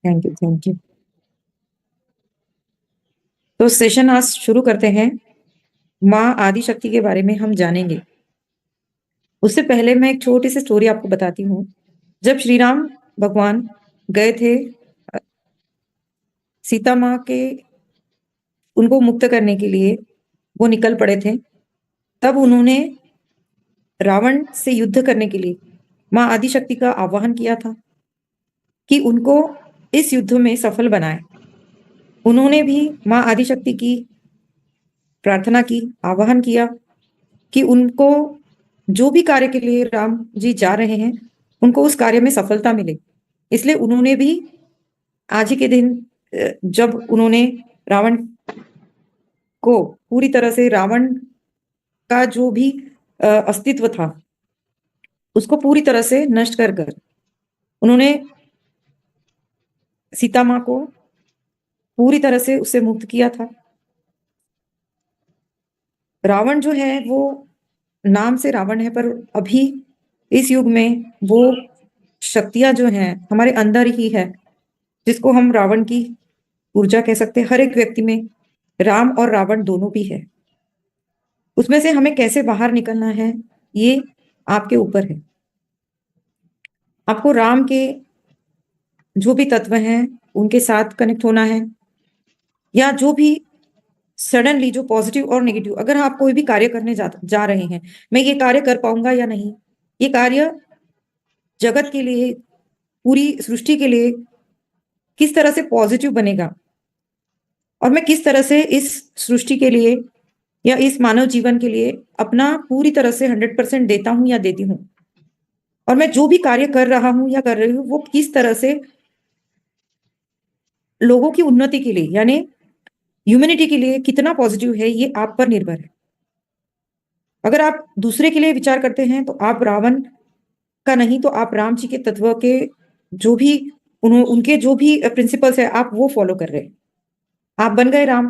Thank you, thank you. तो session आज शुरू करते हैं। माँ आदिशक्ति के बारे में हम जानेंगे। उससे पहले मैं एक छोटी सी स्टोरी आपको बताती हूँ। जब श्री राम भगवान गए थे सीता माँ के उनको मुक्त करने के लिए, वो निकल पड़े थे। तब उन्होंने रावण से युद्ध करने के लिए माँ आदिशक्ति का आह्वान किया था कि उनको इस युद्ध में सफल बनाए। उन्होंने भी माँ आदिशक्ति की प्रार्थना की, आह्वान किया कि उनको जो भी कार्य के लिए राम जी जा रहे हैं, उनको उस कार्य में सफलता मिले। इसलिए उन्होंने भी आज ही के दिन जब उन्होंने रावण को पूरी तरह से, रावण का जो भी अस्तित्व था उसको पूरी तरह से नष्ट कर कर उन्होंने सीता माँ को पूरी तरह से उससे मुक्त किया था। रावण जो है वो नाम से रावण है, पर अभी इस युग में वो शक्तियां जो हैं हमारे अंदर ही है, जिसको हम रावण की ऊर्जा कह सकते हैं। हर एक व्यक्ति में राम और रावण दोनों भी है। उसमें से हमें कैसे बाहर निकलना है, ये आपके ऊपर है। आपको राम के जो भी तत्व हैं उनके साथ कनेक्ट होना है, या जो भी सडनली जो पॉजिटिव और नेगेटिव, अगर आप कोई भी कार्य करने जा रहे हैं, मैं ये कार्य कर पाऊंगा या नहीं, ये कार्य जगत के लिए, पूरी सृष्टि के लिए किस तरह से पॉजिटिव बनेगा, और मैं किस तरह से इस सृष्टि के लिए या इस मानव जीवन के लिए अपना पूरी तरह से 100% देता हूं या देती हूँ, और मैं जो भी कार्य कर रहा हूं या कर रही हूँ वो किस तरह से लोगों की उन्नति के लिए, यानी ह्यूमैनिटी के लिए कितना पॉजिटिव है, ये आप पर निर्भर है। अगर आप दूसरे के लिए विचार करते हैं तो आप रावण का नहीं, तो आप राम जी के तत्व के जो भी उनके जो भी प्रिंसिपल्स है आप वो फॉलो कर रहे हैं, आप बन गए राम।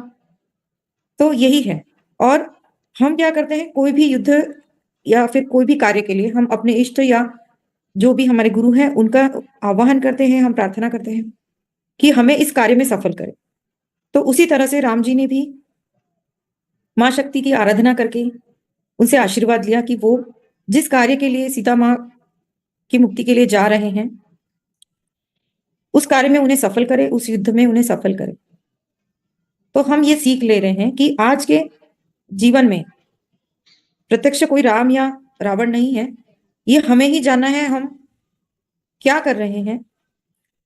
तो यही है। और हम क्या करते हैं, कोई भी युद्ध या फिर कोई भी कार्य के लिए हम अपने इष्ट या जो भी हमारे गुरु हैं उनका आह्वान करते हैं, हम प्रार्थना करते हैं कि हमें इस कार्य में सफल करें। तो उसी तरह से राम जी ने भी माँ शक्ति की आराधना करके उनसे आशीर्वाद लिया कि वो जिस कार्य के लिए सीता माँ की मुक्ति के लिए जा रहे हैं, उस कार्य में उन्हें सफल करे, उस युद्ध में उन्हें सफल करे। तो हम ये सीख ले रहे हैं कि आज के जीवन में प्रत्यक्ष कोई राम या रावण नहीं है। ये हमें ही जानना है हम क्या कर रहे हैं,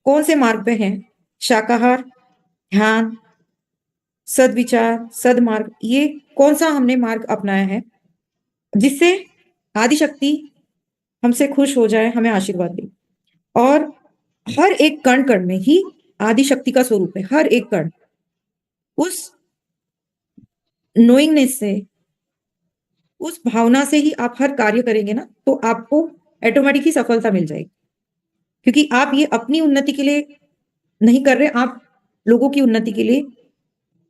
कौन से मार्ग पे हैं। शाकाहार, ध्यान, सदविचार, सदमार्ग, ये कौन सा हमने मार्ग अपनाया है जिससे आदिशक्ति हमसे खुश हो जाए, हमें आशीर्वाद दे। और हर एक कण कण में ही आदिशक्ति का स्वरूप है। हर एक कण उस नोइंगनेस से, उस भावना से ही आप हर कार्य करेंगे ना, तो आपको ऑटोमेटिक ही सफलता मिल जाएगी। क्योंकि आप ये अपनी उन्नति के लिए नहीं कर रहे, आप लोगों की उन्नति के लिए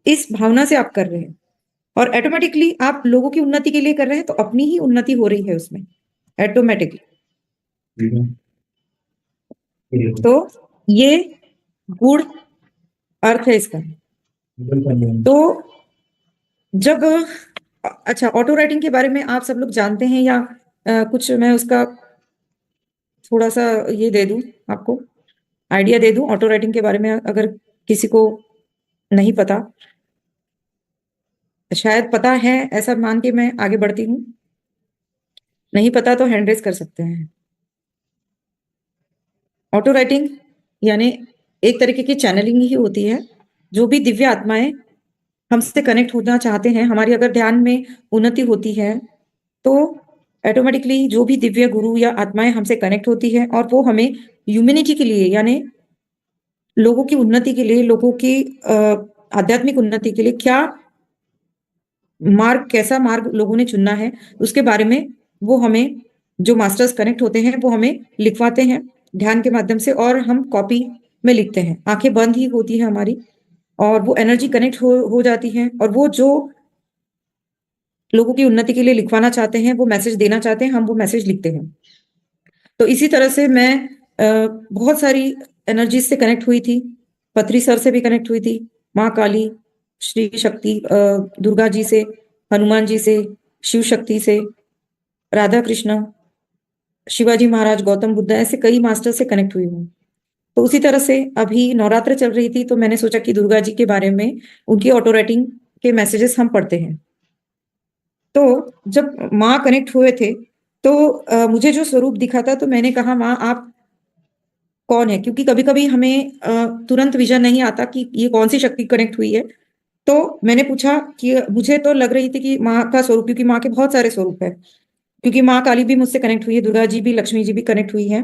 इस भावना से आप कर रहे हैं, और ऑटोमेटिकली आप लोगों की उन्नति के लिए कर रहे हैं, तो अपनी ही उन्नति हो रही है उसमें ऑटोमेटिकली। तो ये गुड़ अर्थ है इसका। तो जब अच्छा, ऑटो राइटिंग के बारे में आप सब लोग जानते हैं, या कुछ मैं उसका थोड़ा सा ये दे दूं, आपको आइडिया दे दूं ऑटो राइटिंग के बारे में, अगर किसी को नहीं पता। शायद पता है ऐसा मान के मैं आगे बढ़ती हूँ, नहीं पता तो हैंड रेज कर सकते हैं। ऑटो राइटिंग यानी एक तरीके की चैनलिंग ही होती है। जो भी दिव्य आत्माएं हमसे कनेक्ट होना चाहते हैं, हमारी अगर ध्यान में उन्नति होती है तो ऑटोमेटिकली जो भी दिव्य गुरु या आत्माएं हमसे कनेक्ट होती है, और वो हमें ह्यूमैनिटी के लिए, यानी लोगों की उन्नति के लिए, लोगों की आध्यात्मिक उन्नति के लिए क्या मार्ग, कैसा मार्ग लोगों ने चुनना है, उसके बारे में वो हमें, जो मास्टर्स कनेक्ट होते हैं वो हमें लिखवाते हैं ध्यान के माध्यम से, और हम कॉपी में लिखते हैं। आंखें बंद ही होती है हमारी, और वो एनर्जी कनेक्ट हो जाती है, और वो जो लोगों की उन्नति के लिए लिखवाना चाहते हैं, वो मैसेज देना चाहते हैं, हम वो मैसेज लिखते हैं। तो इसी तरह से मैं बहुत सारी एनर्जीज से कनेक्ट हुई थी। पत्री सर से भी कनेक्ट हुई थी, माँ काली, श्री शक्ति, दुर्गा जी से, हनुमान जी से, शिव शक्ति से, राधा कृष्ण, शिवाजी महाराज, गौतम बुद्ध, ऐसे कई मास्टर से कनेक्ट हुई हूँ। तो उसी तरह से अभी नवरात्र चल रही थी तो मैंने सोचा कि दुर्गा जी के बारे में उनकी ऑटो राइटिंग के मैसेजेस हम पढ़ते हैं। तो जब माँ कनेक्ट हुए थे तो मुझे जो स्वरूप दिखा था तो मैंने कहा माँ आप कौन है, क्योंकि कभी कभी हमें तुरंत विजन नहीं आता कि ये कौन सी शक्ति कनेक्ट हुई है। तो मैंने पूछा कि मुझे तो लग रही थी कि माँ का स्वरूप, क्योंकि माँ के बहुत सारे स्वरूप है, क्योंकि माँ काली भी मुझसे कनेक्ट हुई है, दुर्गा जी भी, लक्ष्मी जी भी कनेक्ट हुई है।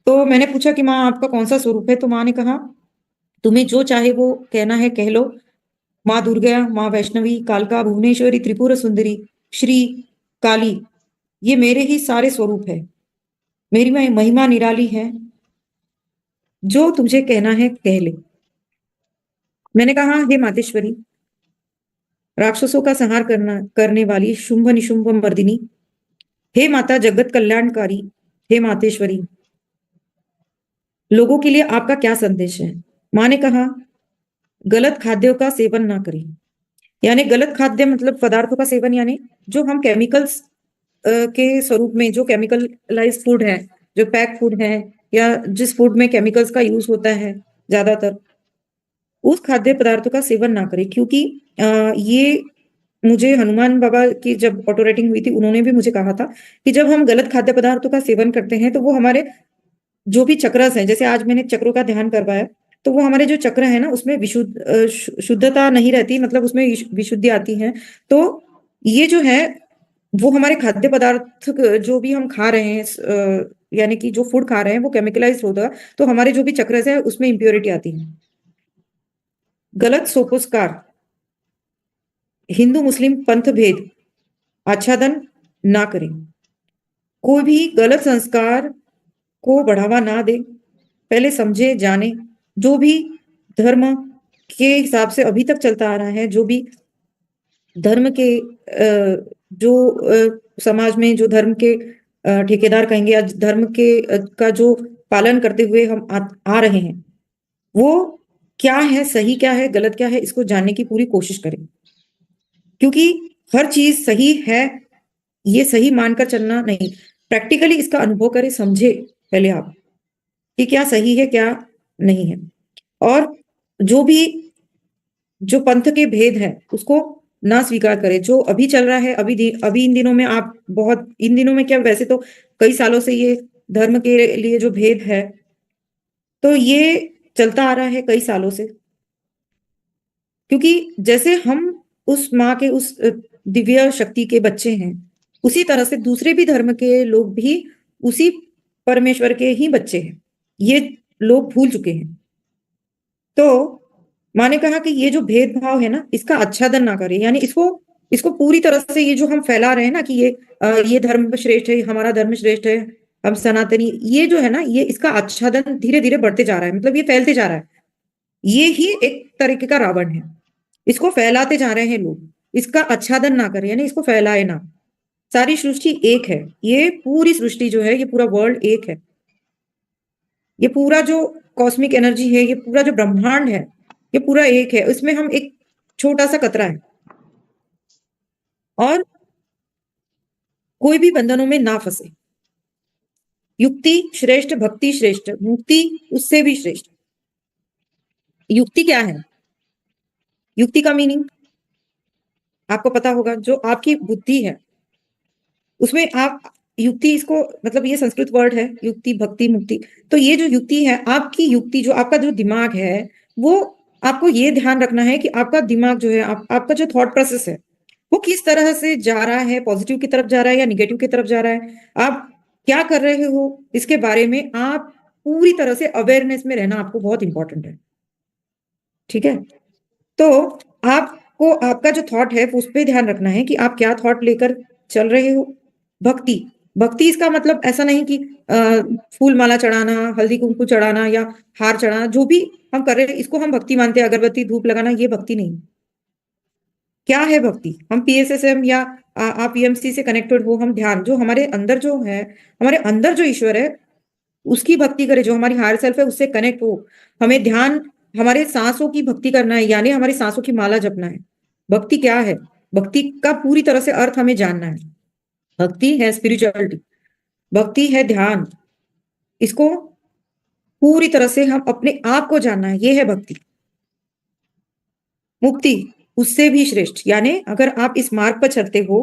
तो मैंने पूछा कि माँ आपका कौन सा स्वरूप है, तो माँ ने कहा तुम्हें जो चाहे वो कहना है कह लो। माँ दुर्गा, माँ वैष्णवी, कालका, भुवनेश्वरी, त्रिपुर सुंदरी, श्री काली, ये मेरे ही सारे स्वरूप है। मेरी महिमा निराली है, जो तुझे कहना है कह ले। मैंने कहा हे मातेश्वरी, राक्षसों का संहार करने वाली शुंभ निशुंभ मर्दिनी, हे माता जगत कल्याणकारी, हे मातेश्वरी, लोगों के लिए आपका क्या संदेश है। माँ ने कहा गलत खाद्यों का सेवन ना करें। यानी गलत खाद्य मतलब पदार्थों का सेवन, यानी जो हम केमिकल्स के स्वरूप में, जो केमिकलाइज फूड है, जो पैक फूड है, या जिस फूड में केमिकल्स का यूज होता है ज्यादातर, उस खाद्य पदार्थों का सेवन ना करें। क्योंकि ये मुझे हनुमान बाबा की जब ऑटो राइटिंग हुई थी उन्होंने भी मुझे कहा था कि जब हम गलत खाद्य पदार्थों का सेवन करते हैं तो वो हमारे जो भी चक्रस हैं, जैसे आज मैंने चक्रों का ध्यान करवाया, तो वो हमारे जो चक्र है ना उसमें शुद्धता नहीं रहती, मतलब उसमें विशुद्धि आती है। तो ये जो है वो हमारे खाद्य पदार्थ जो भी हम खा रहे हैं, यानी कि जो फूड खा रहे हैं वो केमिकलाइज होगा, तो हमारे जो भी चक्रस है उसमें इम्प्योरिटी आती है। गलत सोपोस्कार, हिंदू मुस्लिम पंथ भेद आच्छादन ना करें। कोई भी गलत संस्कार को बढ़ावा ना दे, पहले समझे जाने। जो भी धर्म के हिसाब से अभी तक चलता आ रहा है, जो भी धर्म के जो समाज में जो धर्म के ठेकेदार कहेंगे, या धर्म के का जो पालन करते हुए हम आ रहे हैं, वो क्या है, सही क्या है, गलत क्या है, इसको जानने की पूरी कोशिश करें। क्योंकि हर चीज सही है ये सही मानकर चलना नहीं, प्रैक्टिकली इसका अनुभव करें, समझे पहले आप कि क्या सही है क्या नहीं है। और जो भी जो पंथ के भेद है उसको ना स्वीकार करें। जो अभी चल रहा है, अभी इन दिनों में आप बहुत, इन दिनों में क्या, वैसे तो कई सालों से ये धर्म के लिए जो भेद है तो ये चलता आ रहा है कई सालों से। क्योंकि जैसे हम उस माँ के उस दिव्य शक्ति के बच्चे हैं, उसी तरह से दूसरे भी धर्म के लोग भी उसी परमेश्वर के ही बच्चे हैं, ये लोग भूल चुके हैं। तो माँ ने कहा कि ये जो भेदभाव है ना इसका आच्छादन ना करें, यानी इसको इसको पूरी तरह से, ये जो हम फैला रहे हैं ना कि ये धर्म श्रेष्ठ है, हमारा धर्म श्रेष्ठ है, हम सनातनी, ये जो है ना, ये इसका आच्छादन धीरे धीरे बढ़ते जा रहा है, मतलब ये फैलते जा रहा है। ये ही एक तरीके का रावण है, इसको फैलाते जा रहे हैं लोग। इसका आच्छादन ना करें, यानी इसको फैलाए ना। सारी सृष्टि एक है, ये पूरी सृष्टि जो है, ये पूरा वर्ल्ड एक है। ये पूरा जो कॉस्मिक एनर्जी है, ये पूरा जो ब्रह्मांड है, ये पूरा एक है, इसमें हम एक छोटा सा कतरा है। और कोई भी बंधनों में ना फंसे। युक्ति श्रेष्ठ, भक्ति श्रेष्ठ, मुक्ति उससे भी श्रेष्ठ। युक्ति क्या है? युक्ति का मीनिंग आपको पता होगा, जो आपकी बुद्धि है उसमें आप युक्ति, इसको मतलब ये संस्कृत वर्ड है युक्ति, भक्ति, मुक्ति। तो ये जो युक्ति है, आपकी युक्ति, जो आपका जो दिमाग है, वो आपको ये ध्यान रखना है कि आपका दिमाग जो है, आपका जो थॉट प्रोसेस है वो किस तरह से जा रहा है, पॉजिटिव की तरफ जा रहा है या निगेटिव की तरफ जा रहा है, आप क्या कर रहे हो, इसके बारे में आप पूरी तरह से अवेयरनेस में रहना आपको बहुत इंपॉर्टेंट है। ठीक है? तो आपको आपका जो थॉट है उस पे ध्यान रखना है कि आप क्या थॉट लेकर चल रहे हो। भक्ति, भक्ति इसका मतलब ऐसा नहीं कि फूल माला चढ़ाना, हल्दी कुंकू चढ़ाना या हार चढ़ाना, जो भी हम कर रहे हैं इसको हम भक्ति मानते हैं, अगरबत्ती धूप लगाना, ये भक्ति नहीं। क्या है भक्ति? हम पीएसएसएम या आप पीएमसी से कनेक्टेड हो, हम ध्यान, जो हमारे अंदर जो है, हमारे अंदर जो ईश्वर है उसकी भक्ति करें, जो हमारी हायर सेल्फ है उससे कनेक्ट हो। हमें ध्यान हमारे सांसों की भक्ति करना है, यानी हमारी सांसों की माला जपना है। भक्ति क्या है? भक्ति का पूरी तरह से अर्थ हमें जानना है। भक्ति है स्पिरिचुअलिटी, भक्ति है ध्यान। इसको पूरी तरह से हम अपने आप को जानना है, ये है भक्ति। मुक्ति उससे भी श्रेष्ठ, यानी अगर आप इस मार्ग पर चलते हो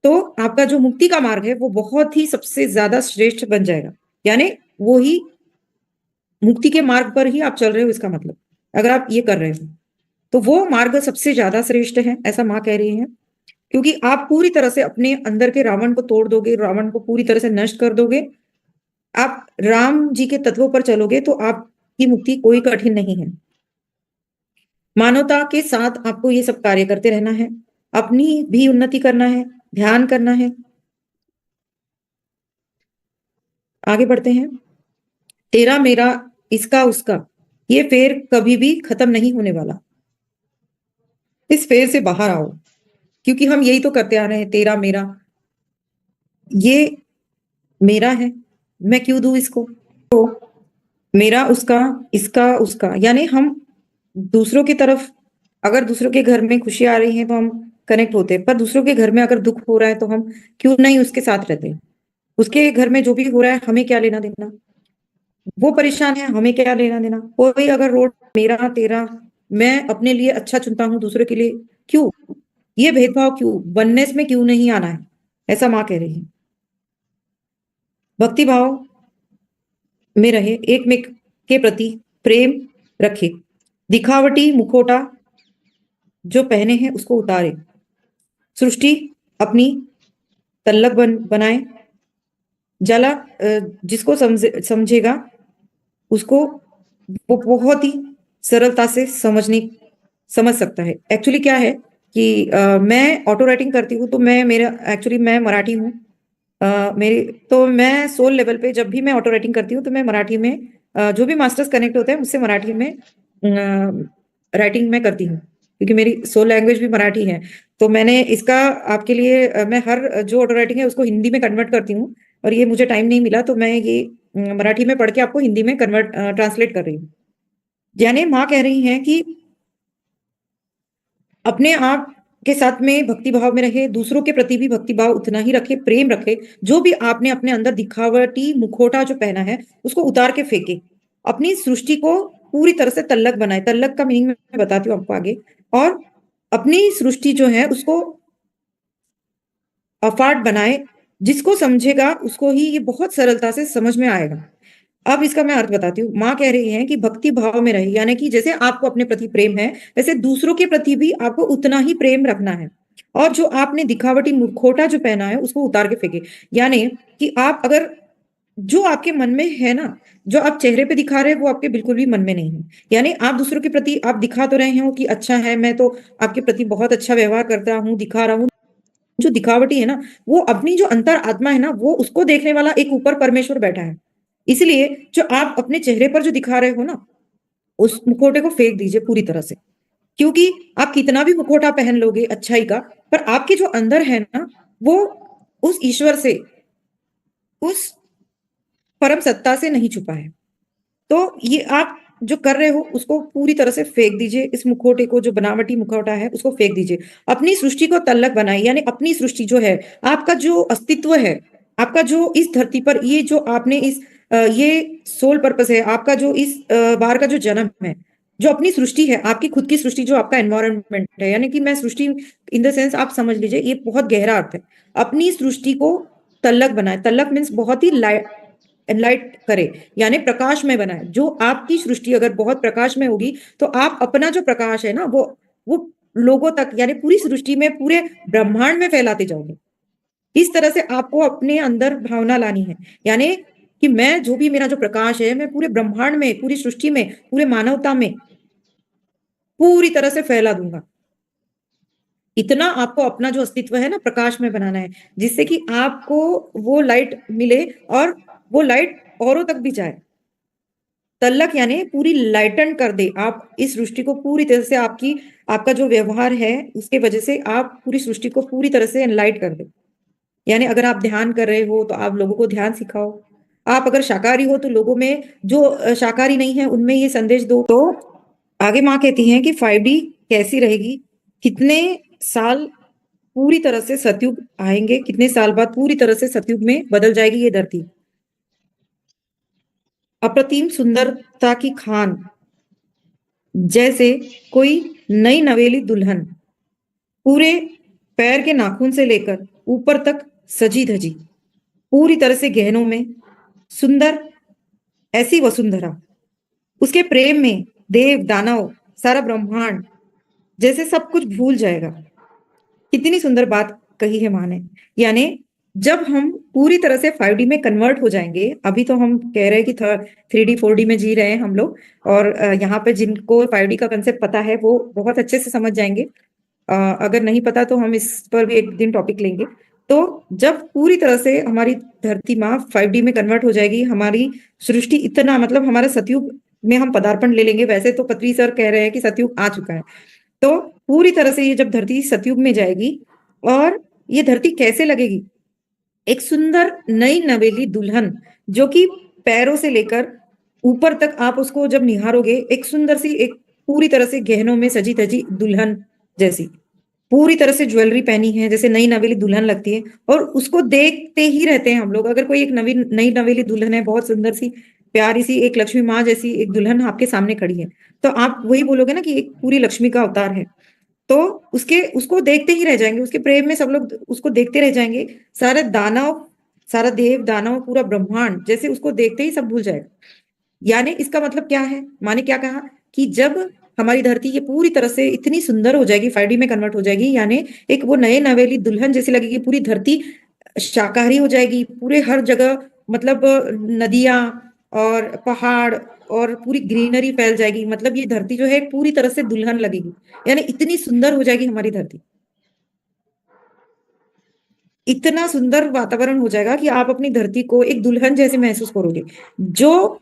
तो आपका जो मुक्ति का मार्ग है वो बहुत ही सबसे ज्यादा श्रेष्ठ बन जाएगा। यानी वो ही मुक्ति के मार्ग पर ही आप चल रहे हो, इसका मतलब अगर आप ये कर रहे हो तो वो मार्ग सबसे ज्यादा श्रेष्ठ है, ऐसा माँ कह रही है। क्योंकि आप पूरी तरह से अपने अंदर के रावण को तोड़ दोगे, रावण को पूरी तरह से नष्ट कर दोगे, आप राम जी के तत्वों पर चलोगे तो आपकी मुक्ति कोई कठिन नहीं है। मानवता के साथ आपको ये सब कार्य करते रहना है, अपनी भी उन्नति करना है, ध्यान करना है। आगे बढ़ते हैं। तेरा मेरा इसका उसका, ये फेर कभी भी खत्म नहीं होने वाला। इस फेर से बाहर आओ, क्योंकि हम यही तो करते आ रहे हैं, तेरा मेरा। ये मेरा है, मैं क्यों दूं इसको? तो मेरा उसका, इसका उसका, यानी हम दूसरों की तरफ, अगर दूसरों के घर में खुशी आ रही है तो हम कनेक्ट होते हैं, पर दूसरों के घर में अगर दुख हो रहा है तो हम क्यों नहीं उसके साथ रहते हैं? उसके घर में जो भी हो रहा है हमें क्या लेना देना? वो परेशान है, हमें क्या लेना देना? कोई अगर रोड मेरा तेरा, मैं अपने लिए अच्छा चुनता हूं, दूसरे के लिए क्यों? ये भेदभाव क्यों? वननेस में क्यों नहीं आना है? ऐसा माँ कह रही है। भक्ति भाव में रहे, एक में के प्रति प्रेम रखे, दिखावटी मुखौटा जो पहने हैं उसको उतारे, सृष्टि अपनी तल्लक बनाए, जला जिसको समझेगा उसको वो बहुत ही सरलता से समझ सकता है। एक्चुअली क्या है कि मैं ऑटो राइटिंग करती हूँ, तो मैं मेरा एक्चुअली मैं मराठी हूँ। मेरी तो मैं सोल लेवल पे जब भी मैं ऑटो राइटिंग करती हूँ तो मैं मराठी में जो भी मास्टर्स कनेक्ट होते हैं मुझसे मराठी में राइटिंग में करती हूँ, क्योंकि मेरी सोल लैंग्वेज भी मराठी है। तो मैंने इसका आपके लिए मैं हर जो ऑटो राइटिंग है उसको हिंदी में कन्वर्ट करती हूँ, और ये मुझे टाइम नहीं मिला तो मैं ये मराठी में पढ़ के आपको हिंदी में कन्वर्ट ट्रांसलेट कर रही हूँ। यानी माँ कह रही हैं कि अपने आप के साथ में भक्ति भाव में रहे, दूसरों के प्रति भी भक्ति भाव उतना ही रखे, प्रेम रखे। जो भी आपने अपने अंदर दिखावटी मुखौटा जो पहना है उसको उतार के फेंके, अपनी सृष्टि को पूरी तरह से तल्लक बनाए। तल्लक का मीनिंग मैं बताती हूँ आपको आगे। और अपनी सृष्टि जो है उसको अफाट बनाए, जिसको समझेगा उसको ही ये बहुत सरलता से समझ में आएगा। अब इसका मैं अर्थ बताती हूँ। माँ कह रही है कि भक्ति भाव में रहे, यानी कि जैसे आपको अपने प्रति प्रेम है वैसे दूसरों के प्रति भी आपको उतना ही प्रेम रखना है। और जो आपने दिखावटी मुखौटा जो पहना है उसको उतार के फेंके, यानी कि आप अगर जो आपके मन में है ना, जो आप चेहरे पे दिखा रहे हैं वो आपके बिल्कुल भी मन में नहीं है। यानी आप दूसरों के प्रति आप दिखा तो रहे हो कि अच्छा है, मैं तो आपके प्रति बहुत अच्छा व्यवहार करता हूँ, दिखा रहा हूँ। जो दिखावटी है ना, वो अपनी जो अंतर आत्मा है ना, वो उसको देखने वाला एक ऊपर परमेश्वर बैठा है। इसलिए जो आप अपने चेहरे पर जो दिखा रहे हो ना, उस मुखौटे को फेंक दीजिए पूरी तरह से। क्योंकि आप कितना भी मुखौटा पहन लोगे अच्छाई का, पर आपके जो अंदर है ना, वो उस ईश्वर से, उस परम सत्ता से नहीं छुपा है। तो ये आप जो कर रहे हो उसको पूरी तरह से फेंक दीजिए। इस मुखौटे को, जो बनावटी मुखौटा है उसको फेंक दीजिए। अपनी सृष्टि को तल्लक बनाइए, यानी अपनी सृष्टि जो है, आपका जो अस्तित्व है, आपका जो इस धरती पर ये जो आपने इस ये सोल पर्पस है आपका, जो इस बार का जो जन्म है, जो अपनी सृष्टि है, आपकी खुद की सृष्टि, जो आपका एनवायरनमेंट है, यानी कि मैं सृष्टि इन द सेंस आप समझ लीजिए, ये बहुत गहरा अर्थ है। अपनी सृष्टि को तल्लक बनाए। तल्लक मीन्स बहुत ही एनलाइट करे, यानी प्रकाश में बनाए। जो आपकी सृष्टि अगर बहुत प्रकाश में होगी तो आप अपना जो प्रकाश है ना, वो लोगों तक, यानी पूरी सृष्टि में, पूरे ब्रह्मांड में फैलाते जाओगे। इस तरह से आपको अपने अंदर भावना लानी है, यानी कि मैं जो भी मेरा जो प्रकाश है, मैं पूरे ब्रह्मांड में, पूरी सृष्टि में, पूरे मानवता में पूरी तरह से फैला दूंगा। इतना आपको अपना जो अस्तित्व है ना प्रकाश में बनाना है, जिससे कि आपको वो लाइट मिले और वो लाइट औरों तक भी जाए। तल्लक यानी पूरी लाइटन कर दे आप इस सृष्टि को पूरी तरह से। आपकी आपका जो व्यवहार है उसके वजह से आप पूरी सृष्टि को पूरी तरह से एनलाइट कर दे। यानी अगर आप ध्यान कर रहे हो तो आप लोगों को ध्यान सिखाओ। आप अगर शाकाहारी हो तो लोगों में जो शाकाहारी नहीं है उनमें ये संदेश दो। तो आगे माँ कहती हैं कि 5D कैसी रहेगी, कितने साल पूरी तरह से सतयुग आएंगे, कितने साल बाद पूरी तरह से सतयुग में बदल जाएगी ये धरती। अप्रतिम सुंदरता की खान, जैसे कोई नई नवेली दुल्हन, पूरे पैर के नाखून से लेकर ऊपर तक सजी धजी, पूरी तरह से गहनों में सुंदर, ऐसी वसुंधरा। उसके प्रेम में देव दानव सारा ब्रह्मांड जैसे सब कुछ भूल जाएगा। कितनी सुंदर बात कही है माँ ने। यानी जब हम पूरी तरह से 5D में कन्वर्ट हो जाएंगे, अभी तो हम कह रहे हैं कि 3D 4D में जी रहे हैं हम लोग, और यहाँ पे जिनको 5D का कंसेप्ट पता है वो बहुत अच्छे से समझ जाएंगे। अगर नहीं पता तो हम इस पर भी एक दिन टॉपिक लेंगे। तो जब पूरी तरह से हमारी धरती माँ 5D में कन्वर्ट हो जाएगी, हमारी सृष्टि इतना, मतलब हमारा सतयुग में हम पदार्पण ले लेंगे। वैसे तो पृथ्वी सर कह रहे हैं कि सतयुग आ चुका है। तो पूरी तरह से ये जब धरती सतयुग में जाएगी, और ये धरती कैसे लगेगी, एक सुंदर नई नवेली दुल्हन, जो कि पैरों से लेकर ऊपर तक आप उसको जब निहारोगे, एक सुंदर सी, एक पूरी तरह से गहनों में सजी धजी दुल्हन जैसी, पूरी तरह से ज्वेलरी पहनी है, जैसे नई नवेली दुल्हन लगती है। और उसको देखते ही रहते हैं हम लोग। अगर कोई एक नई नवेली दुल्हन है, बहुत सुंदर सी प्यारी सी, एक लक्ष्मी माँ जैसी एक दुल्हन आपके सामने खड़ी है, तो आप वही बोलोगे ना कि एक पूरी लक्ष्मी का अवतार है। तो उसके उसको देखते ही रह जाएंगे, उसके प्रेम में सब लोग उसको देखते रह जाएंगे। सारे दानव, सारा देव दानव, पूरा ब्रह्मांड जैसे उसको देखते ही सब भूल जाएगा। यानी इसका मतलब क्या है, माने क्या कहा कि जब हमारी धरती ये पूरी तरह से इतनी सुंदर हो जाएगी, 5D में कन्वर्ट हो जाएगी, यानी एक वो नए नवेली दुल्हन जैसी लगेगी। पूरी धरती शाकाहारी हो जाएगी, पूरे हर जगह, मतलब नदियां और पहाड़ और पूरी ग्रीनरी फैल जाएगी। मतलब ये धरती जो है पूरी तरह से दुल्हन लगेगी, यानी इतनी सुंदर हो जाएगी हमारी धरती। इतना सुंदर वातावरण हो जाएगा कि आप अपनी धरती को एक दुल्हन जैसे महसूस करोगे। जो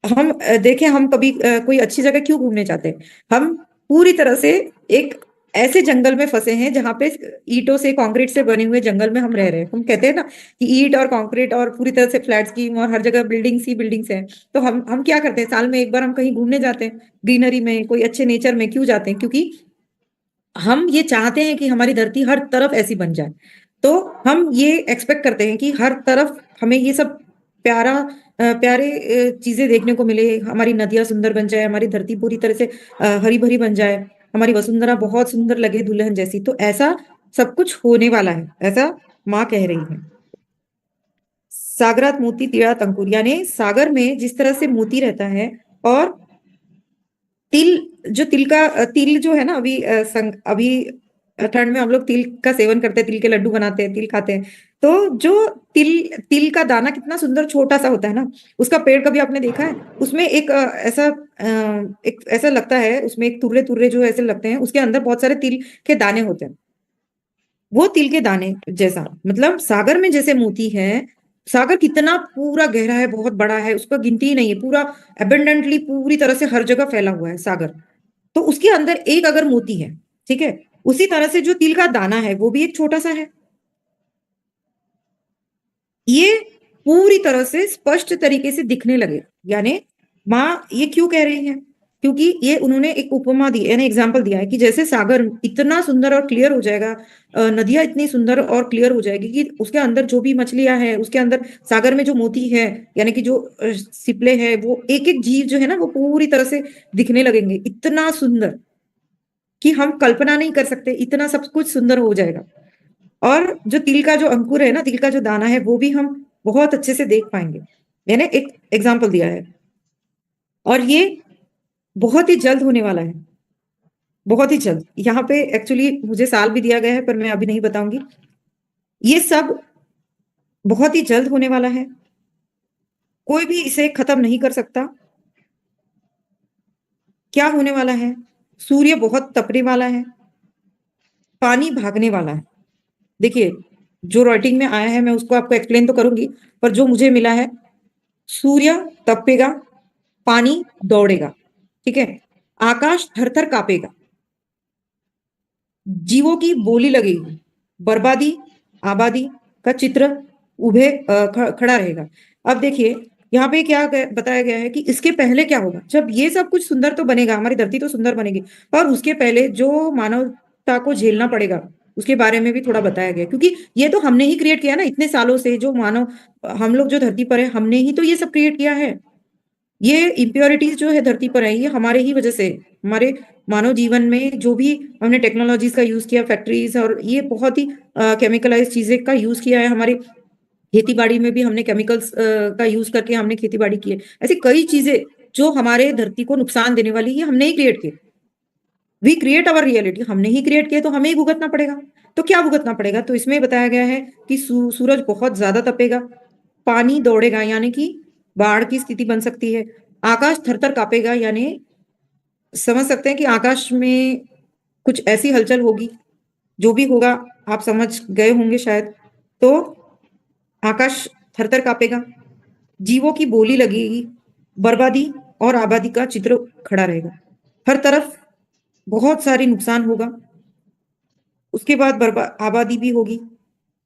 हम देखें, हम कभी कोई अच्छी जगह क्यों घूमने जाते हैं, हम पूरी तरह से एक ऐसे जंगल में फंसे हैं जहां पे ईंटों से, कंक्रीट से बने हुए जंगल में हम रह रहे हैं। हम कहते हैं ना कि ईंट और कंक्रीट और पूरी तरह से फ्लैट स्कीम और हर जगह बिल्डिंग्स ही बिल्डिंग्स हैं। तो हम क्या करते हैं, साल में एक बार हम कहीं घूमने जाते हैं, ग्रीनरी में, कोई अच्छे नेचर में क्यों जाते हैं, क्योंकि हम ये चाहते हैं कि हमारी धरती हर तरफ ऐसी बन जाए। तो हम ये एक्सपेक्ट करते हैं कि हर तरफ हमें ये सब प्यारे चीजें देखने को मिले, हमारी नदियां सुंदर बन जाए, हमारी धरती पूरी तरह से हरी भरी बन जाए, हमारी वसुंधरा बहुत सुंदर लगे दुल्हन जैसी। तो ऐसा सब कुछ होने वाला है, ऐसा माँ कह रही है। सागरात मोती तिळात अंकुर, यानी सागर में जिस तरह से मोती रहता है, और तिल, जो तिल का तिल जो है ना, अभी अभी ठंड में हम लोग तिल का सेवन करते हैं, तिल के लड्डू बनाते हैं, तिल खाते हैं। तो जो तिल तिल का दाना कितना सुंदर छोटा सा होता है ना, उसका पेड़ कभी आपने देखा है? उसमें एक एक ऐसा लगता है, उसमें एक तुर्रे तुर्रे जो ऐसे लगते हैं, उसके अंदर बहुत सारे तिल के दाने होते हैं। वो तिल के दाने जैसा, मतलब सागर में जैसे मोती है। सागर कितना पूरा गहरा है, बहुत बड़ा है, उसका गिनती ही नहीं है, पूरा अबेंडेंटली पूरी तरह से हर जगह फैला हुआ है सागर। तो उसके अंदर एक अगर मोती है, ठीक है, उसी तरह से जो तिल का दाना है वो भी एक छोटा सा है। ये पूरी तरह से स्पष्ट तरीके से दिखने लगे। यानी माँ ये क्यों कह रही है, क्योंकि ये उन्होंने एक उपमा दी, यानी एग्जाम्पल दिया है कि जैसे सागर इतना सुंदर और क्लियर हो जाएगा, नदियां इतनी सुंदर और क्लियर हो जाएगी कि उसके अंदर जो भी मछलियां हैं, उसके अंदर सागर में जो मोती है, यानी कि जो सिपले हैं, वो एक एक जीव जो है ना, वो पूरी तरह से दिखने लगेंगे, इतना सुंदर कि हम कल्पना नहीं कर सकते, इतना सब कुछ सुंदर हो जाएगा। और जो तिल का जो अंकुर है ना, तिल का जो दाना है, वो भी हम बहुत अच्छे से देख पाएंगे। मैंने एक एग्जाम्पल दिया है, और ये बहुत ही जल्द होने वाला है, बहुत ही जल्द। यहाँ पे एक्चुअली मुझे साल भी दिया गया है, पर मैं अभी नहीं बताऊंगी। ये सब बहुत ही जल्द होने वाला है, कोई भी इसे खत्म नहीं कर सकता। क्या होने वाला है, सूर्य बहुत तपने वाला है, पानी भागने वाला है। देखिए, जो राइटिंग में आया है मैं उसको आपको एक्सप्लेन तो करूंगी, पर जो मुझे मिला है, सूर्य तपेगा, पानी दौड़ेगा, ठीक है, आकाश थर थर कांपेगा, जीवों की बोली लगेगी, बर्बादी आबादी का चित्र खड़ा रहेगा। अब देखिए यहाँ पे क्या बताया गया है कि इसके पहले क्या होगा, जब ये सब कुछ सुंदर तो बनेगा, हमारी धरती तो सुंदर बनेगी, पर उसके पहले जो मानवता को झेलना पड़ेगा उसके बारे में भी थोड़ा बताया गया, क्योंकि ये तो हमने ही क्रिएट किया ना इतने सालों से, जो मानव हम लोग जो धरती पर है हमने ही तो ये सब क्रिएट किया है। ये इम्प्योरिटीज जो है धरती पर है, ये हमारे ही वजह से, हमारे मानव जीवन में जो भी हमने टेक्नोलॉजीज का यूज किया, फैक्ट्रीज और ये बहुत ही केमिकलाइज चीजें का यूज किया है, हमारे खेती बाड़ी में भी हमने केमिकल्स का यूज करके हमने खेती बाड़ी की है। ऐसी कई चीजें जो हमारे धरती को नुकसान देने वाली है हमने ही क्रिएट की। वी क्रिएट अवर रियलिटी, हमने ही क्रिएट किया तो हमें ही भुगतना पड़ेगा। तो क्या भुगतना पड़ेगा, तो इसमें बताया गया है कि सूरज बहुत ज्यादा तपेगा, पानी दौड़ेगा यानी कि बाढ़ की स्थिति बन सकती है, आकाश थरथर कांपेगा यानी समझ सकते हैं कि आकाश में कुछ ऐसी हलचल होगी, जो भी होगा आप समझ गए होंगे शायद। तो आकाश थरथर कांपेगा, जीवों की बोली लगेगी, बर्बादी और आबादी का चित्र खड़ा रहेगा, हर तरफ बहुत सारी नुकसान होगा, उसके बाद आबादी भी होगी,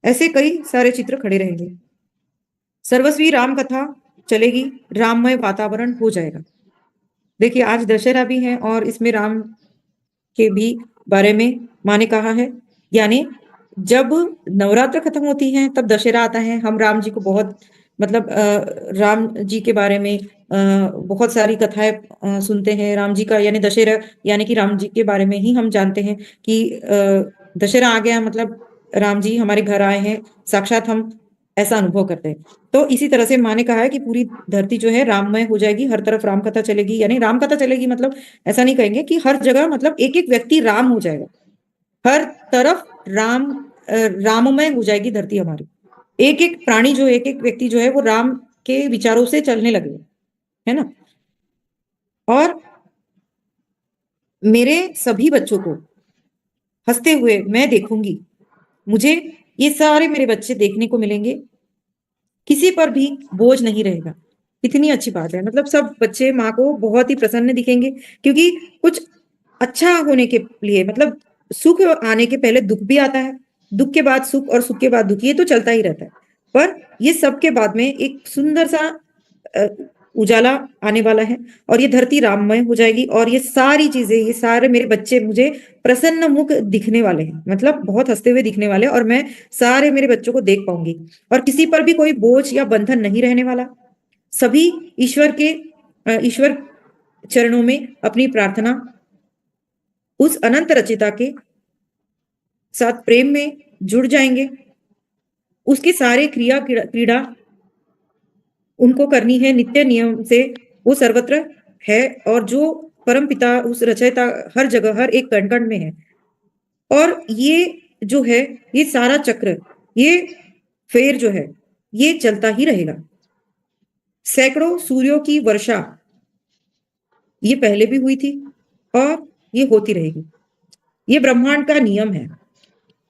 ऐसे कई सारे चित्र खड़े रहेंगे। सर्वस्वी राम कथा चलेगी, राममय वातावरण हो जाएगा। देखिए आज दशहरा भी है और इसमें राम के भी बारे में माँ ने कहा है, यानी जब नवरात्र खत्म होती हैं तब दशहरा आता है। हम राम जी को बहुत मतलब राम जी के बारे में बहुत सारी कथाएं सुनते हैं राम जी का, यानी दशहरा यानी कि राम जी के बारे में ही हम जानते हैं कि दशहरा आ गया मतलब राम जी हमारे घर आए हैं, साक्षात हम ऐसा अनुभव करते हैं। तो इसी तरह से माँ ने कहा है कि पूरी धरती जो है राममय हो जाएगी, हर तरफ राम कथा चलेगी, यानी राम कथा चलेगी मतलब ऐसा नहीं कहेंगे कि हर जगह मतलब एक एक व्यक्ति राम हो जाएगा, हर तरफ राममय हो जाएगी धरती हमारी, एक एक प्राणी जो एक एक व्यक्ति जो है वो राम के विचारों से चलने लगेगा, है ना। और मेरे सभी बच्चों को हंसते हुए मैं देखूंगी, मुझे ये सारे मेरे बच्चे देखने को मिलेंगे, किसी पर भी बोझ नहीं रहेगा। कितनी अच्छी बात है, मतलब सब बच्चे माँ को बहुत ही प्रसन्न दिखेंगे, क्योंकि कुछ अच्छा होने के लिए मतलब सुख आने के पहले दुख भी आता है, दुख के बाद सुख और सुख के बाद दुख, ये तो चलता ही रहता है। पर ये सब के बाद में एक सुंदर सा अ, उजाला आने वाला है और ये धरती राममय हो जाएगी और ये सारी चीजें, ये सारे मेरे बच्चे मुझे प्रसन्न मुख दिखने वाले हैं, मतलब बहुत हंसते हुए दिखने वाले हैं और मैं सारे मेरे बच्चों को देख पाऊंगी और किसी पर भी कोई बोझ या बंधन नहीं रहने वाला। सभी ईश्वर चरणों में अपनी प्रार्थना उस अनंत रचिता के साथ प्रेम में जुड़ जाएंगे, उसके सारे क्रिया क्रीड़ा उनको करनी है नित्य नियम से, वो सर्वत्र है और जो परम पिता उस रचयिता हर जगह हर एक कण कण में है। और ये जो है ये सारा चक्र, ये फेर जो है ये चलता ही रहेगा। सैकड़ों सूर्यों की वर्षा ये पहले भी हुई थी और ये होती रहेगी, ये ब्रह्मांड का नियम है।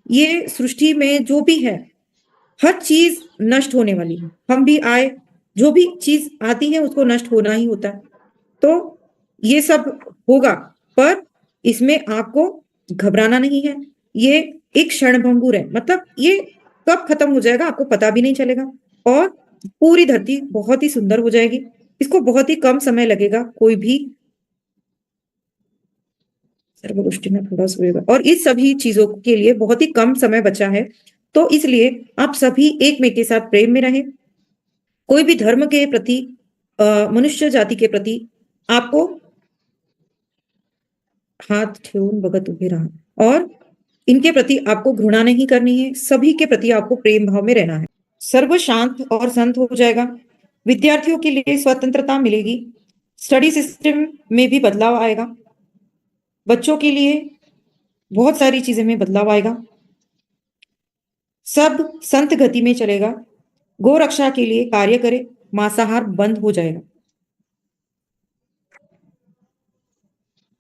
ये सृष्टि में जो भी है हर चीज नष्ट होने वाली है, हम भी आए, जो भी चीज आती है उसको नष्ट होना ही होता है। तो ये सब होगा, पर इसमें आपको घबराना नहीं है, ये एक क्षणभंगुर है, मतलब ये कब खत्म हो जाएगा आपको पता भी नहीं चलेगा और पूरी धरती बहुत ही सुंदर हो जाएगी। इसको बहुत ही कम समय लगेगा, कोई भी सर्वदृष्टि में थोड़ा सोएगा और इस सभी चीजों के लिए बहुत ही कम समय बचा है। तो इसलिए आप सभी एक में के साथ प्रेम में रहें, कोई भी धर्म के प्रति मनुष्य जाति के प्रति आपको हाथ ठेऊन भगत उभे रहा और इनके प्रति आपको घृणा नहीं करनी है, सभी के प्रति आपको प्रेम भाव में रहना है। सर्व शांत और संत हो जाएगा, विद्यार्थियों के लिए स्वतंत्रता मिलेगी, स्टडी सिस्टम में भी बदलाव आएगा, बच्चों के लिए बहुत सारी चीजें में बदलाव आएगा, सब संत गति में चलेगा, गो रक्षा के लिए कार्य करे, मांसाहार बंद हो जाएगा।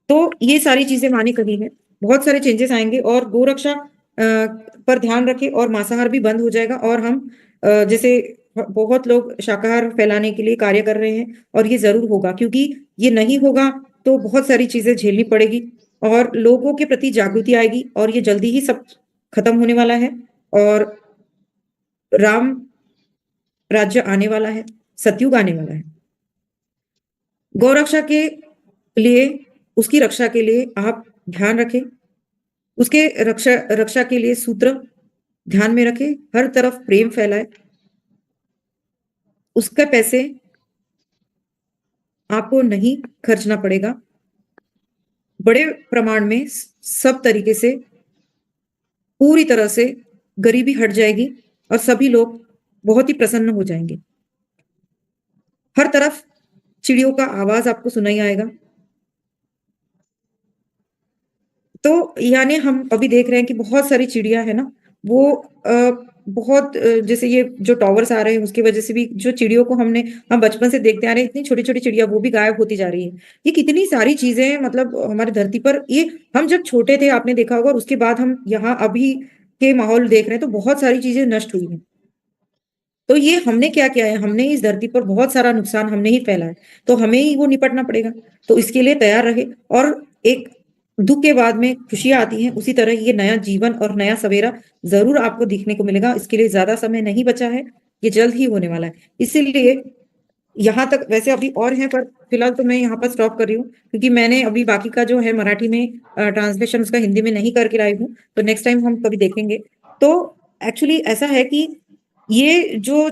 तो ये सारी चीजें माने कही है, बहुत सारे चेंजेस आएंगे और गोरक्षा पर ध्यान रखें और मांसाहार भी बंद हो जाएगा और हम जैसे बहुत लोग शाकाहार फैलाने के लिए कार्य कर रहे हैं और ये जरूर होगा, क्योंकि ये नहीं होगा तो बहुत सारी चीजें झेलनी पड़ेगी और लोगों के प्रति जागृति आएगी और ये जल्दी ही सब खत्म होने वाला है और राम राज्य आने वाला है। सतयुग आने वाला है। गौरक्षा के लिए, उसकी रक्षा के लिए आप ध्यान रखें। उसके रक्षा रक्षा के लिए सूत्र ध्यान में रखें, हर तरफ प्रेम फैलाए। उसके पैसे आपको नहीं खर्चना पड़ेगा। बड़े प्रमाण में सब तरीके से पूरी तरह से गरीबी हट जाएगी और सभी लोग बहुत ही प्रसन्न हो जाएंगे। हर तरफ चिड़ियों का आवाज आपको सुनाई आएगा। तो यानी हम अभी देख रहे हैं कि बहुत सारी चिड़िया है ना, वो बहुत जैसे ये जो टॉवर्स आ रहे हैं उसकी वजह से भी जो चिड़ियों को हम बचपन से देखते आ रहे हैं, इतनी छोटी-छोटी चिड़िया वो भी गायब होती जा रही है। ये कितनी सारी चीज़ें हैं मतलब हमारी धरती पर ये हम जब छोटे थे आपने देखा होगा और उसके बाद हम यहाँ अभी के माहौल देख रहे हैं तो बहुत सारी चीज़ें नष्ट हुई हैं। तो ये हमने क्या किया है, हमने इस धरती पर बहुत सारा नुकसान हमने ही फैला है, तो हमें ही वो निपटना पड़ेगा। तो इसके लिए तैयार रहे और एक दुःख के बाद में खुशियाँ आती हैं, उसी तरह ये नया जीवन और नया सवेरा ज़रूर आपको दिखने को मिलेगा। इसके लिए ज़्यादा समय नहीं बचा है, ये जल्द ही होने वाला है। इसीलिए यहाँ तक वैसे अभी और हैं पर फिलहाल तो मैं यहाँ पर स्टॉप कर रही हूँ, क्योंकि मैंने अभी बाकी का जो है मराठी में ट्रांसलेशन उसका हिंदी में नहीं करके लाई हूँ, तो नेक्स्ट टाइम हम कभी देखेंगे। तो एक्चुअली ऐसा है कि ये जो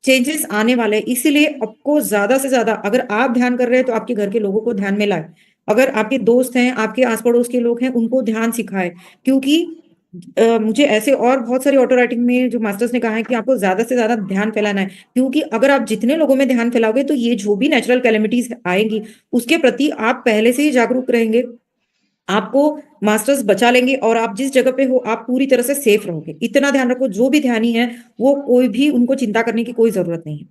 चेंजेस आने वाले हैं, इसीलिए आपको ज़्यादा से ज़्यादा अगर आप ध्यान कर रहे हैं, तो आपके घर के लोगों को ध्यान में लाएँ। अगर आपके दोस्त हैं, आपके आस-पड़ोस के लोग हैं, उनको ध्यान सिखाएँ क्योंकि मुझे ऐसे और बहुत सारी ऑटो राइटिंग में जो मास्टर्स ने कहा है कि आपको ज़्यादा से ज़्यादा ध्यान फैलाना है, क्योंकि अगर आप जितने लोगों में ध्यान फैलाओगे, तो ये जो भी नेचुरल कैलेमिटीज़ आएँगी, उसके प्रति आप पहले से ही जागरूक रहेंगे। आपको मास्टर्स बचा लेंगे और आप जिस जगह पे हो, आप पूरी तरह से सेफ रहोगे। इतना ध्यान रखो, जो भी ध्यानी है, वो कोई भी उनको चिंता करने की कोई ज़रूरत नहीं है।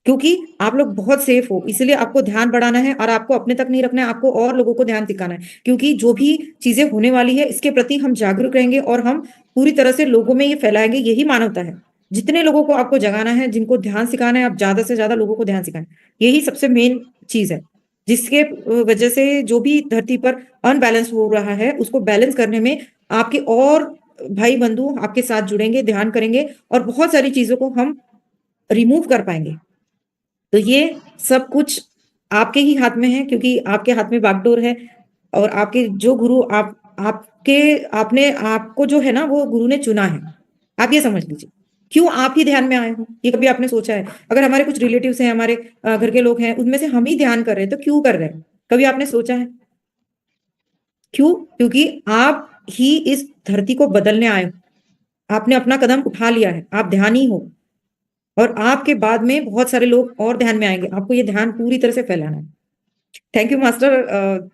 क्योंकि आप लोग बहुत सेफ हो, इसलिए आपको ध्यान बढ़ाना है और आपको अपने तक नहीं रखना है, आपको और लोगों को ध्यान सिखाना है। क्योंकि जो भी चीज़ें होने वाली है, इसके प्रति हम जागरूक रहेंगे और हम पूरी तरह से लोगों में ये फैलाएँगे, यही मानवता है। जितने लोगों को आपको जगाना है, जिनको ध्यान सिखाना है, आप ज़्यादा से ज़्यादा लोगों को ध्यान सिखाएँ। यही सबसे मेन चीज़ है, जिसके वजह से जो भी धरती पर अनबैलेंस हो रहा है, उसको बैलेंस करने में आपके और भाई-बंधु आपके साथ जुड़ेंगे, ध्यान करेंगे और बहुत सारी चीज़ों को हम रिमूव कर पाएँगे। तो ये सब कुछ आपके ही हाथ में है क्योंकि आपके हाथ में बागडोर है और आपके जो गुरु आपके आपने आपको जो है ना वो गुरु ने चुना है। आप ये समझ लीजिए। क्यों आप ही ध्यान में आए हो? ये कभी आपने सोचा है? अगर हमारे कुछ रिलेटिव्स हैं, हमारे घर के लोग हैं, उनमें से हम ही ध्यान कर रहे हैं, तो क्यों कर रहे हैं? कभी आपने सोचा है? क्यों? क्योंकि आप ही इस धरती को बदलने आए हो। आपने अपना कदम उठा लिया है, आप ध्यानी हो। और आपके बाद में बहुत सारे लोग और ध्यान में आएँगे। आपको ये ध्यान पूरी तरह से फैलाना है। थैंक यू मास्टर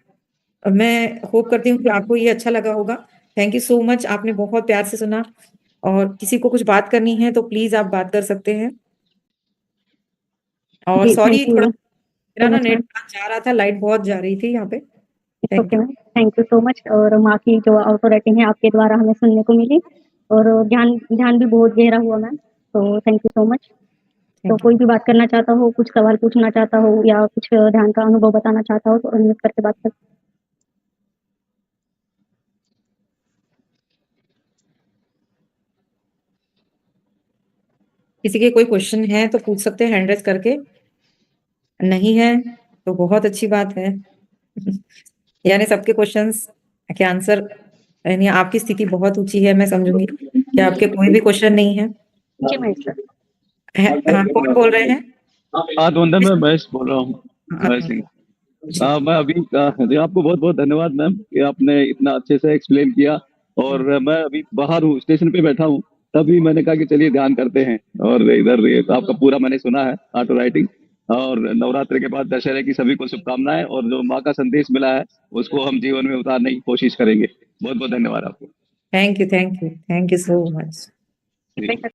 मैं होप करती हूँ कि आपको ये अच्छा लगा होगा। थैंक यू सो मच आपने बहुत प्यार से सुना और किसी को कुछ बात करनी है तो प्लीज़ आप बात कर सकते हैं। और जी, सॉरी थैंक थोड़ा यू मेरा सो ना मच नेट मैम। जा रहा था, लाइट बहुत जा रही थी यहाँ पे। It's thank okay you. Ma'am, thank you so much. और माँ की जो ऑटो राइटिंग है आपके द्वारा हमें सुनने को मिली और ध्यान ध्यान भी बहुत गहरा हुआ मैम, तो थैंक यू सो मच। तो थैंक यू। कोई भी बात करना चाहता हो, कुछ सवाल पूछना चाहता हो या कुछ ध्यान का अनुभव बताना चाहता हो तो अनम्यूट करके बात कर। किसी के कोई क्वेश्चन है तो पूछ सकते हैं हैंड रेज़ करके। नहीं है तो बहुत अच्छी बात है। यानी सबके क्वेश्चन्स के आंसर यानी आपकी स्थिति बहुत ऊँची है, मैं समझूँगी कि आपके कोई भी क्वेश्चन नहीं है। जी महेश सर। हाँ, कौन बोल रहे हैं? हाँ, तो अंदर मैं महेश बोल रहा हूँ, महेश सिंह। जी। मैं अभी जी आपको बहुत-बहुत धन्यवाद मैम कि आपने इतना अच्छे से एक्सप्लेन किया और मैं अभी बाहर हूँ, स्टेशन पे बैठा हूँ, तभी मैंने कहा कि चलिए ध्यान करते हैं और इधर ये तो आपका पूरा मैंने सुना है ऑटो राइटिंग और नवरात्र के बाद दशहरे की सभी को शुभकामनाएँ और जो माँ का संदेश मिला है, उसको हम जीवन में उतारने की कोशिश करेंगे। बहुत-बहुत धन्यवाद आपको। Thank you so much. Ji.